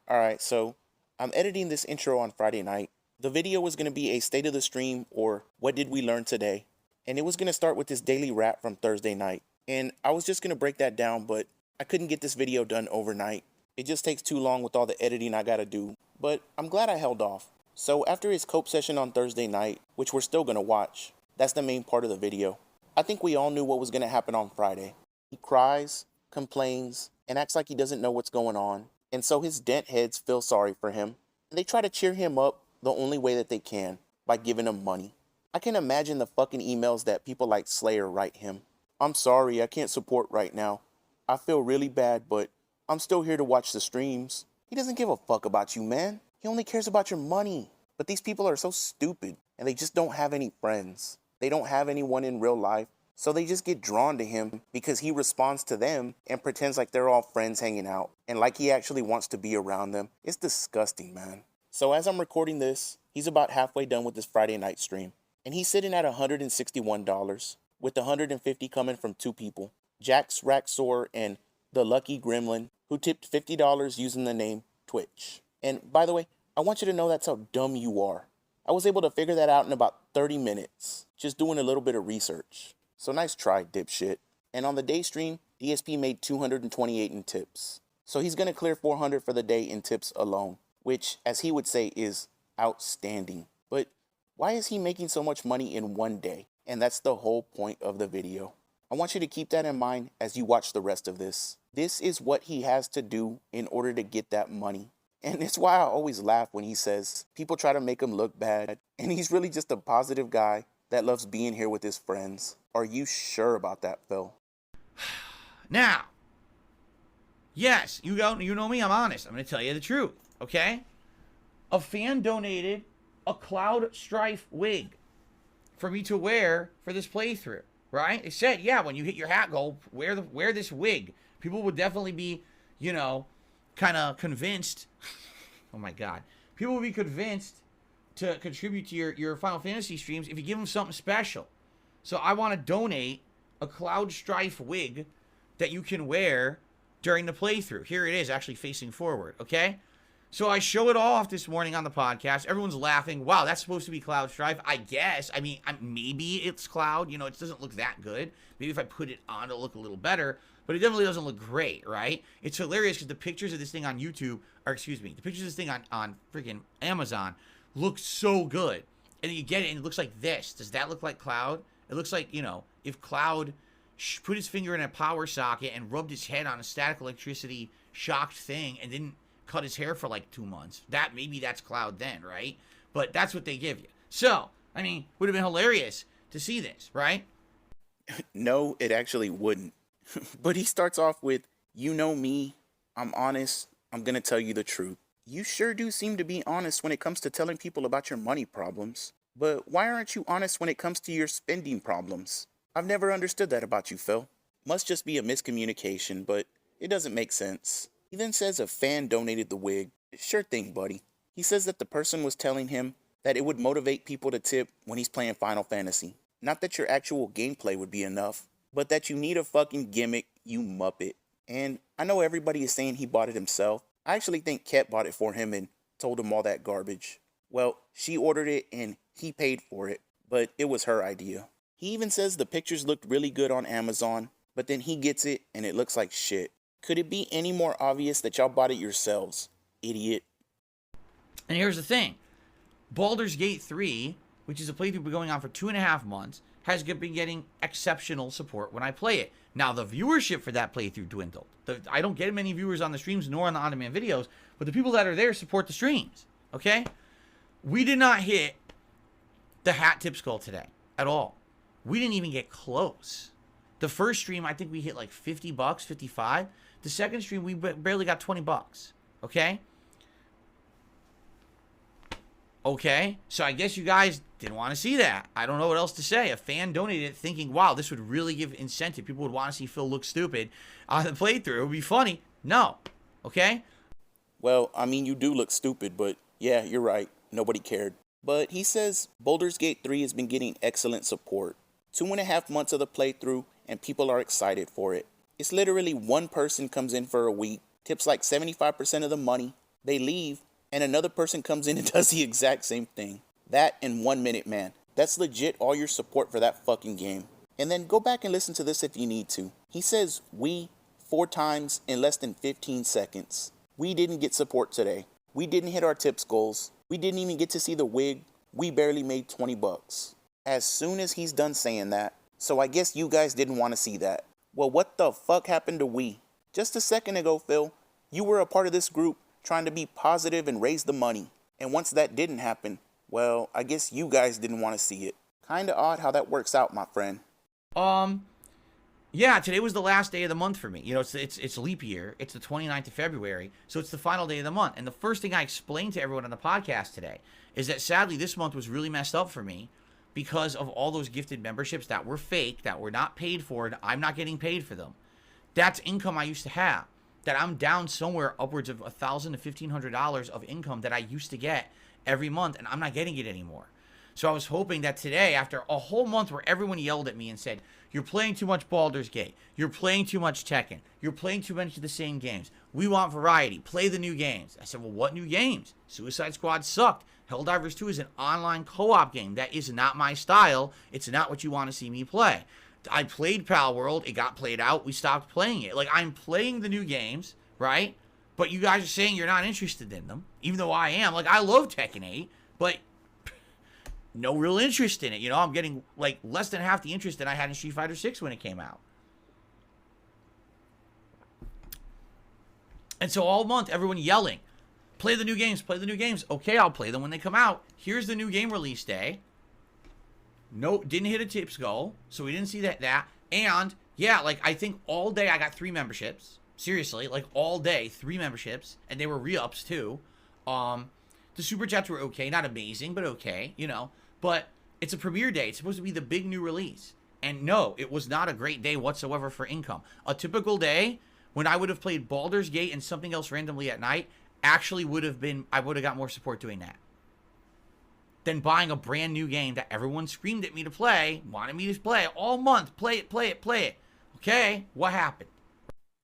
Alright, so I'm editing this intro on Friday night. The video was going to be a state of the stream or what did we learn today. And it was going to start with this daily wrap from Thursday night. And I was just going to break that down, but I couldn't get this video done overnight. It just takes too long with all the editing I gotta do. But I'm glad I held off. So after his cope session on Thursday night, which we're still going to watch, that's the main part of the video. I think we all knew what was going to happen on Friday. He cries, complains, and acts like he doesn't know what's going on. And so his dent heads feel sorry for him. And they try to cheer him up the only way that they can, by giving him money. I can imagine the fucking emails that people like Slayer write him. I'm sorry, I can't support right now. I feel really bad, but I'm still here to watch the streams. He doesn't give a fuck about you, man. He only cares about your money. But these people are so stupid, and they just don't have any friends. They don't have anyone in real life, so they just get drawn to him because he responds to them and pretends like they're all friends hanging out, and like he actually wants to be around them. It's disgusting, man. So as I'm recording this, he's about halfway done with his Friday night stream, and he's sitting at $161, with $150 coming from two people, Jax Raxor and the Lucky Gremlin, who tipped $50 using the name Twitch. And by the way, I want you to know that's how dumb you are. I was able to figure that out in about 30 minutes, just doing a little bit of research. So nice try, dipshit. And on the day stream, DSP made $228 in tips. So he's going to clear $400 for the day in tips alone, which, as he would say, is outstanding. But why is he making so much money in one day? And that's the whole point of the video. I want you to keep that in mind as you watch the rest of this. This is what he has to do in order to get that money. And it's why I always laugh when he says people try to make him look bad, and he's really just a positive guy that loves being here with his friends. Are you sure about that, Phil? Now, yes, you know me, I'm honest. I'm going to tell you the truth, okay? A fan donated a Cloud Strife wig for me to wear for this playthrough, right? It said, yeah, when you hit your hat goal, wear this wig. People would definitely be, you know, kind of convinced. Oh my god, people will be convinced to contribute to your Final Fantasy streams if you give them something special. So I want to donate a Cloud Strife wig that you can wear during the playthrough. Here it is, actually facing forward, okay? So I show it off this morning on the podcast. Everyone's laughing. Wow, that's supposed to be Cloud Strife, I guess. I mean, maybe it's Cloud. You know, it doesn't look that good. Maybe if I put it on, it'll look a little better. But it definitely doesn't look great, right? It's hilarious because the pictures of this thing on YouTube, or excuse me, the pictures of this thing on freaking Amazon look so good. And then you get it and it looks like this. Does that look like Cloud? It looks like, you know, if Cloud put his finger in a power socket and rubbed his head on a static electricity shocked thing and didn't cut his hair for like 2 months. Maybe that's Cloud then, right? But that's what they give you. So, I mean, would have been hilarious to see this, right? No, it actually wouldn't. But he starts off with, you know me, I'm honest, I'm gonna tell you the truth. You sure do seem to be honest when it comes to telling people about your money problems. But why aren't you honest when it comes to your spending problems? I've never understood that about you, Phil. Must just be a miscommunication, but it doesn't make sense. He then says a fan donated the wig. Sure thing, buddy. He says that the person was telling him that it would motivate people to tip when he's playing Final Fantasy. Not that your actual gameplay would be enough, but that you need a fucking gimmick, you muppet. And I know everybody is saying he bought it himself. I actually think Ket bought it for him and told him all that garbage. Well, she ordered it and he paid for it, but it was her idea. He even says the pictures looked really good on Amazon, but then he gets it and it looks like shit. Could it be any more obvious that y'all bought it yourselves, idiot? And here's the thing. Baldur's Gate 3, which is a playthrough been going on for 2.5 months, has been getting exceptional support when I play it. Now, the viewership for that playthrough dwindled. I don't get many viewers on the streams nor on the on-demand videos, but the people that are there support the streams, okay? We did not hit the hat tip skull today at all. We didn't even get close. The first stream, I think we hit like $50, 55. The second stream, we barely got $20, okay? Okay, so I guess you guys didn't want to see that. I don't know what else to say. A fan donated it thinking, wow, this would really give incentive. People would want to see Phil look stupid on the playthrough. It would be funny. No, okay? Well, I mean, you do look stupid, but yeah, you're right. Nobody cared. But he says Baldur's Gate 3 has been getting excellent support. 2.5 months of the playthrough, and people are excited for it. It's literally one person comes in for a week, tips like 75% of the money, They leave, and another person comes in and does the exact same thing. That and 1 Minute Man. That's legit all your support for that fucking game. And then go back and listen to this if you need to. He says we 4 times in less than 15 seconds. We didn't get support today. We didn't hit our tips goals. We didn't even get to see the wig. We barely made 20 bucks. As soon as he's done saying that, so I guess you guys didn't want to see that. Well, what the fuck happened to we? Just a second ago, Phil, you were a part of this group trying to be positive and raise the money. And once that didn't happen, well, I guess you guys didn't want to see it. Kinda odd how that works out, my friend. Yeah, today was the last day of the month for me. You know, it's leap year. It's the 29th of February, so it's the final day of the month. And the first thing I explained to everyone on the podcast today is that sadly this month was really messed up for me because of all those gifted memberships that were fake, that were not paid for, and I'm not getting paid for them. That's income I used to have. That I'm down somewhere upwards of $1,000 to $1,500 of income that I used to get every month, and I'm not getting it anymore. So I was hoping that today, after a whole month where everyone yelled at me and said, you're playing too much Baldur's Gate, you're playing too much Tekken, you're playing too much of the same games, we want variety, play the new games. I said, well, what new games? Suicide Squad sucked. Helldivers 2 is an online co-op game. That is not my style. It's not what you want to see me play. I played Pal World, it got played out, we stopped playing it. Like, I'm playing the new games, right? But you guys are saying you're not interested in them, even though I am. Like, I love Tekken 8, but no real interest in it. You know, I'm getting like less than half the interest that I had in Street Fighter 6 when it came out. And so all month, everyone yelling, play the new games, play the new games. Okay, I'll play them when they come out. Here's the new game release day. No, didn't hit a tips goal, so we didn't see that. And yeah, like I think all day I got 3 memberships. Seriously, like all day, 3 memberships, and they were re-ups too. The super chats were okay, not amazing, but okay, you know. But it's a premiere day. It's supposed to be the big new release. And no, it was not a great day whatsoever for income. A typical day when I would have played Baldur's Gate and something else randomly at night actually would have been, I would have got more support doing that than buying a brand new game that everyone screamed at me to play, wanted me to play all month. Play it, play it, play it. Okay, what happened?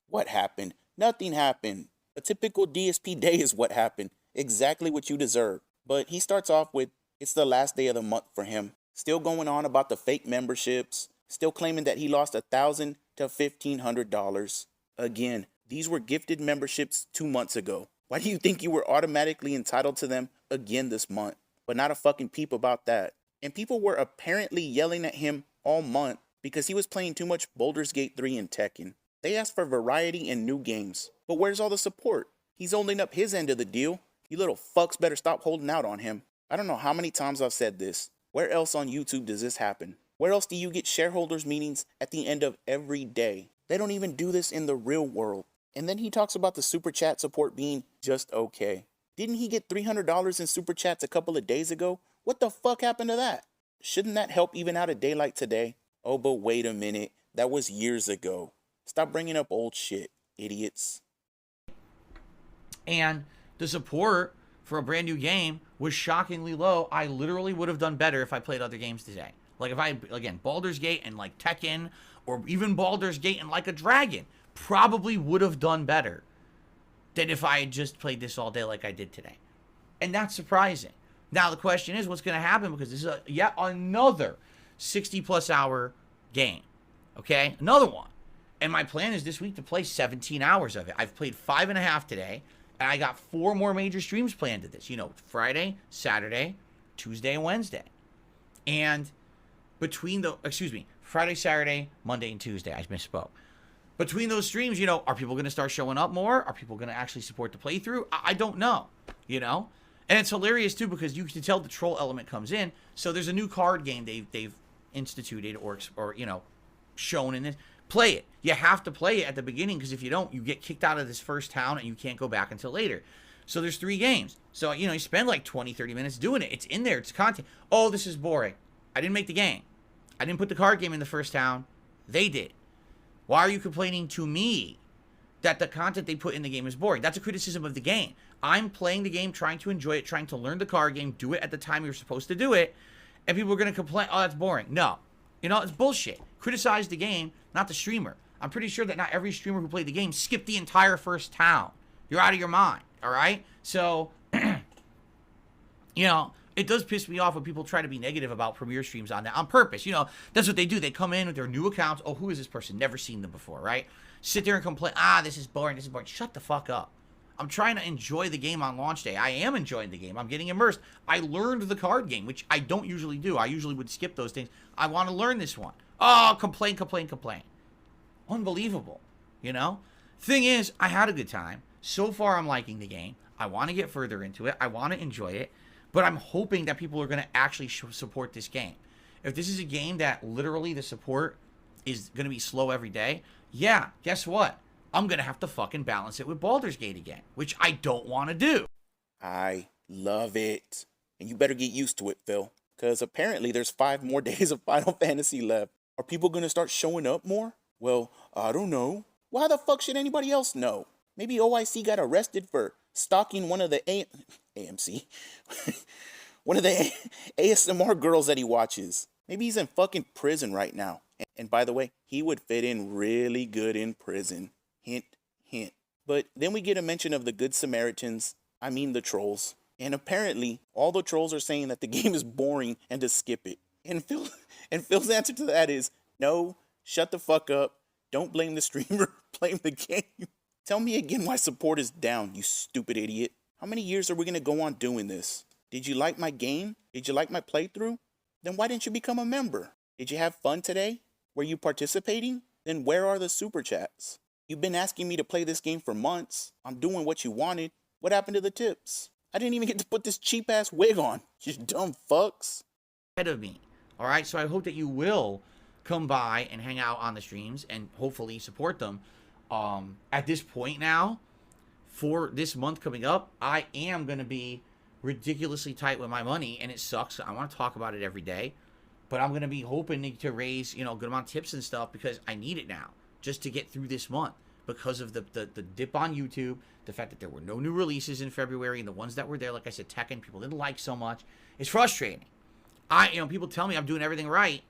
What happened? Nothing happened. A typical DSP day is what happened. Exactly what you deserve. But he starts off with, it's the last day of the month for him. Still going on about the fake memberships. Still claiming that he lost $1,000 to $1,500. Again, these were gifted memberships 2 months ago. Why do you think you were automatically entitled to them again this month? But not a fucking peep about that. And people were apparently yelling at him all month because he was playing too much Baldur's Gate 3 and Tekken. They asked for variety and new games. But where's all the support? He's holding up his end of the deal. You little fucks better stop holding out on him. I don't know how many times I've said this. Where else on YouTube does this happen? Where else do you get shareholders meetings at the end of every day? They don't even do this in the real world. And then he talks about the super chat support being just okay. Didn't he get $300 in super chats a couple of days ago? What the fuck happened to that? Shouldn't that help even out a day like today? Oh, but wait a minute. That was years ago. Stop bringing up old shit, idiots. And the support for a brand new game was shockingly low. I literally would have done better if I played other games today. Like if I, again, Baldur's Gate and like Tekken, or even Baldur's Gate and like a Dragon, probably would have done better than if I had just played this all day like I did today. And that's surprising. Now the question is, what's going to happen? Because this is yet another 60-plus hour game. Okay? Another one. And my plan is this week to play 17 hours of it. I've played 5.5 today. And I got 4 more major streams planned to this. You know, Friday, Saturday, Tuesday, and Wednesday. And between the, Friday, Saturday, Monday, and Tuesday. I misspoke. Between those streams, you know, are people going to start showing up more? Are people going to actually support the playthrough? I don't know, you know? And it's hilarious, too, because you can tell the troll element comes in. So there's a new card game they've instituted or you know, shown in this. Play it. You have to play it at the beginning, because if you don't, you get kicked out of this first town and you can't go back until later. So there's 3 games. So, you know, you spend like 20, 30 minutes doing it. It's in there. It's content. Oh, this is boring. I didn't make the game. I didn't put the card game in the first town. They did. Why are you complaining to me that the content they put in the game is boring? That's a criticism of the game. I'm playing the game, trying to enjoy it, trying to learn the card game, do it at the time you're supposed to do it, and people are going to complain, oh, that's boring. No. You know, it's bullshit. Criticize the game, not the streamer. I'm pretty sure that not every streamer who played the game skipped the entire first town. You're out of your mind, all right? So, you know, it does piss me off when people try to be negative about premiere streams on that on purpose. You know, that's what they do. They come in with their new accounts. Oh, who is this person? Never seen them before, right? Sit there and complain, this is boring, this is boring. Shut the fuck up. I'm trying to enjoy the game on launch day. I am enjoying the game. I'm getting immersed. I learned the card game, which I don't usually do. I usually would skip those things. I want to learn this one. Oh, complain, complain, complain. Unbelievable, you know? Thing is, I had a good time. So far, I'm liking the game. I want to get further into it. I want to enjoy it. But I'm hoping that people are going to actually support this game. If this is a game that literally the support is going to be slow every day, yeah, guess what? I'm going to have to fucking balance it with Baldur's Gate again, which I don't want to do. I love it. And you better get used to it, Phil. Because apparently there's 5 more days of Final Fantasy left. Are people going to start showing up more? Well, I don't know. Why the fuck should anybody else know? Maybe OIC got arrested for stalking one of the AMC. One of the ASMR girls that he watches. Maybe he's in fucking prison right now. And by the way, he would fit in really good in prison. Hint, hint. But then we get a mention of the Good Samaritans. I mean the trolls. And apparently, all the trolls are saying that the game is boring and to skip it. And Phil's answer to that is, no, shut the fuck up. Don't blame the streamer, blame the game. Tell me again why support is down, you stupid idiot. How many years are we going to go on doing this? Did you like my game? Did you like my playthrough? Then why didn't you become a member? Did you have fun today? Were you participating? Then where are the super chats? You've been asking me to play this game for months. I'm doing what you wanted. What happened to the tips? I didn't even get to put this cheap ass wig on. You dumb fucks. Ahead of me. All right. So I hope that you will come by and hang out on the streams and hopefully support them. At this point now, for this month coming up, I am going to be ridiculously tight with my money, and it sucks. I want to talk about it every day, but I'm going to be hoping to raise, you know, a good amount of tips and stuff because I need it now just to get through this month because of the dip on YouTube, the fact that there were no new releases in February, and the ones that were there, like I said, Tekken, people didn't like so much. It's frustrating. People tell me I'm doing everything right,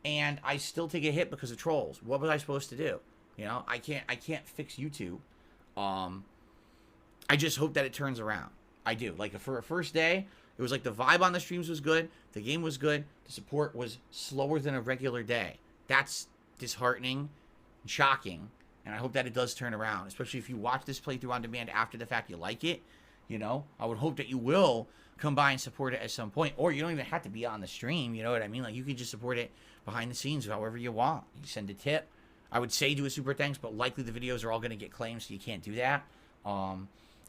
and I still take a hit because of trolls. What was I supposed to do? You know, I can't fix YouTube. I just hope that it turns around. I do. Like, for a first day, it was like the vibe on the streams was good. The game was good. The support was slower than a regular day. That's disheartening and shocking. And I hope that it does turn around, especially if you watch this playthrough on demand after the fact you like it. You know, I would hope that you will come by and support it at some point. Or you don't even have to be on the stream. You know what I mean? Like, you can just support it behind the scenes however you want. You send a tip. I would say do a super thanks, but likely the videos are all going to get claimed, so you can't do that.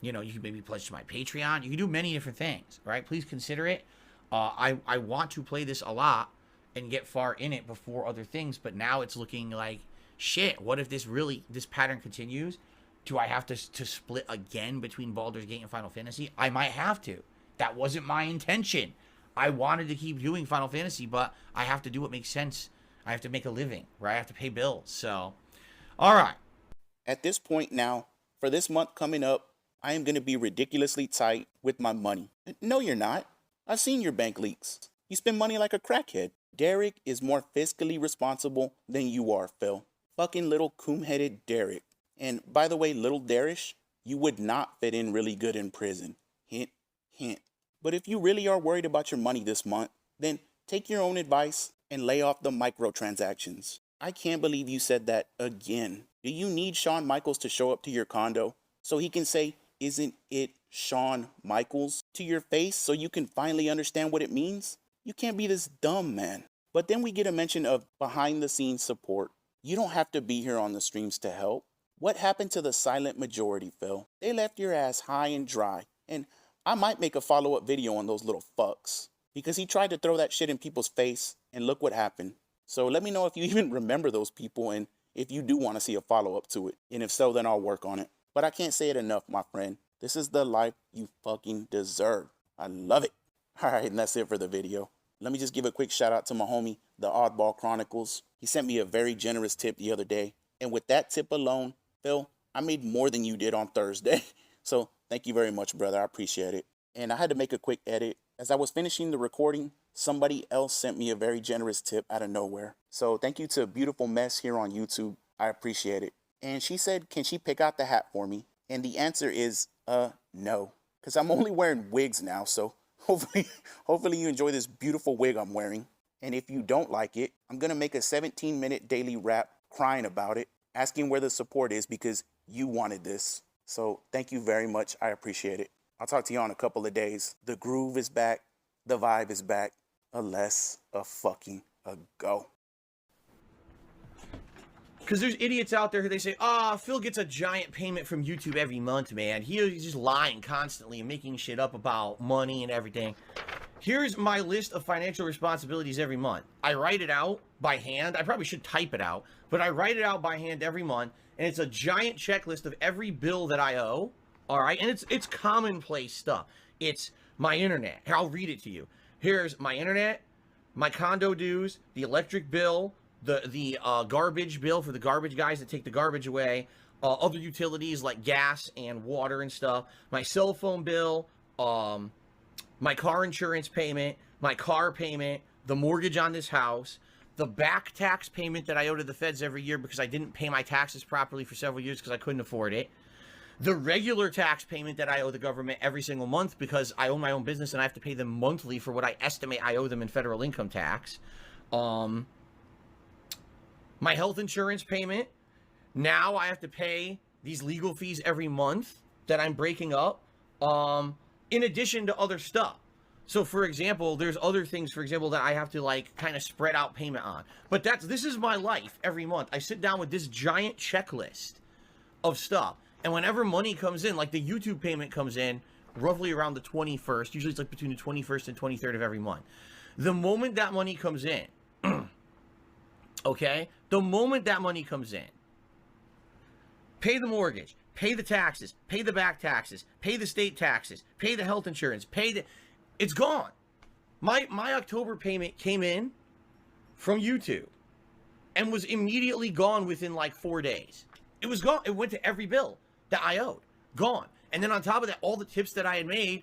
You know, you can maybe pledge to my Patreon. You can do many different things, right? Please consider it. I want to play this a lot and get far in it before other things, but now it's looking like, shit, what if this pattern continues? Do I have to split again between Baldur's Gate and Final Fantasy? I might have to. That wasn't my intention. I wanted to keep doing Final Fantasy, but I have to do what makes sense. I have to make a living, right? I have to pay bills. So, all right. At this point now, for this month coming up, I am going to be ridiculously tight with my money. No, you're not. I've seen your bank leaks. You spend money like a crackhead. Derek is more fiscally responsible than you are, Phil. Fucking little coom-headed Derek. And by the way, little Darish, you would not fit in really good in prison. Hint, hint. But if you really are worried about your money this month, then take your own advice and lay off the microtransactions. I can't believe you said that again. Do you need Shawn Michaels to show up to your condo so he can say, "Isn't it Shawn Michaels?" to your face so you can finally understand what it means? You can't be this dumb, man. But then we get a mention of behind-the-scenes support. You don't have to be here on the streams to help. What happened to the silent majority, Phil? They left your ass high and dry. And I might make a follow-up video on those little fucks. Because he tried to throw that shit in people's face, and look what happened. So let me know if you even remember those people, and if you do want to see a follow-up to it. And if so, then I'll work on it. But I can't say it enough, my friend. This is the life you fucking deserve. I love it. All right, and that's it for the video. Let me just give a quick shout out to my homie, the Oddball Chronicles. He sent me a very generous tip the other day. And with that tip alone, Phil, I made more than you did on Thursday. So thank you very much, brother. I appreciate it. And I had to make a quick edit. As I was finishing the recording, somebody else sent me a very generous tip out of nowhere. So thank you to Beautiful Mess here on YouTube. I appreciate it. And she said, can she pick out the hat for me? And the answer is, no. Because I'm only wearing wigs now, so hopefully you enjoy this beautiful wig I'm wearing. And if you don't like it, I'm going to make a 17-minute daily rap crying about it, asking where the support is because you wanted this. So thank you very much. I appreciate it. I'll talk to you in a couple of days. The groove is back. The vibe is back. Unless a fucking go. Because there's idiots out there who they say, Phil gets a giant payment from YouTube every month, man. He's just lying constantly and making shit up about money and everything. Here's my list of financial responsibilities every month. I write it out by hand. I probably should type it out, but I write it out by hand every month, and it's a giant checklist of every bill that I owe, all right? And it's commonplace stuff. It's my internet. Here, I'll read it to you. Here's my internet, my condo dues, the electric bill, the garbage bill for the garbage guys that take the garbage away, other utilities like gas and water and stuff, my cell phone bill, my car insurance payment, my car payment, the mortgage on this house, the back tax payment that I owe to the feds every year because I didn't pay my taxes properly for several years because I couldn't afford it, the regular tax payment that I owe the government every single month because I own my own business and I have to pay them monthly for what I estimate I owe them in federal income tax, my health insurance payment. Now I have to pay these legal fees every month that I'm breaking up, in addition to other stuff. So for example, there's other things, for example, that I have to like kind of spread out payment on. But this is my life every month. I sit down with this giant checklist of stuff. And whenever money comes in, like the YouTube payment comes in roughly around the 21st, usually it's like between the 21st and 23rd of every month. The moment that money comes in, okay? The moment that money comes in, pay the mortgage, pay the taxes, pay the back taxes, pay the state taxes, pay the health insurance, it's gone. My October payment came in from YouTube and was immediately gone within like 4 days. It was gone. It went to every bill that I owed. Gone. And then on top of that, all the tips that I had made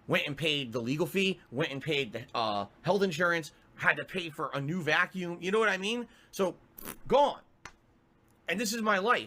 went and paid the legal fee, went and paid the health insurance, had to pay for a new vacuum. You know what I mean? So, gone. And this is my life.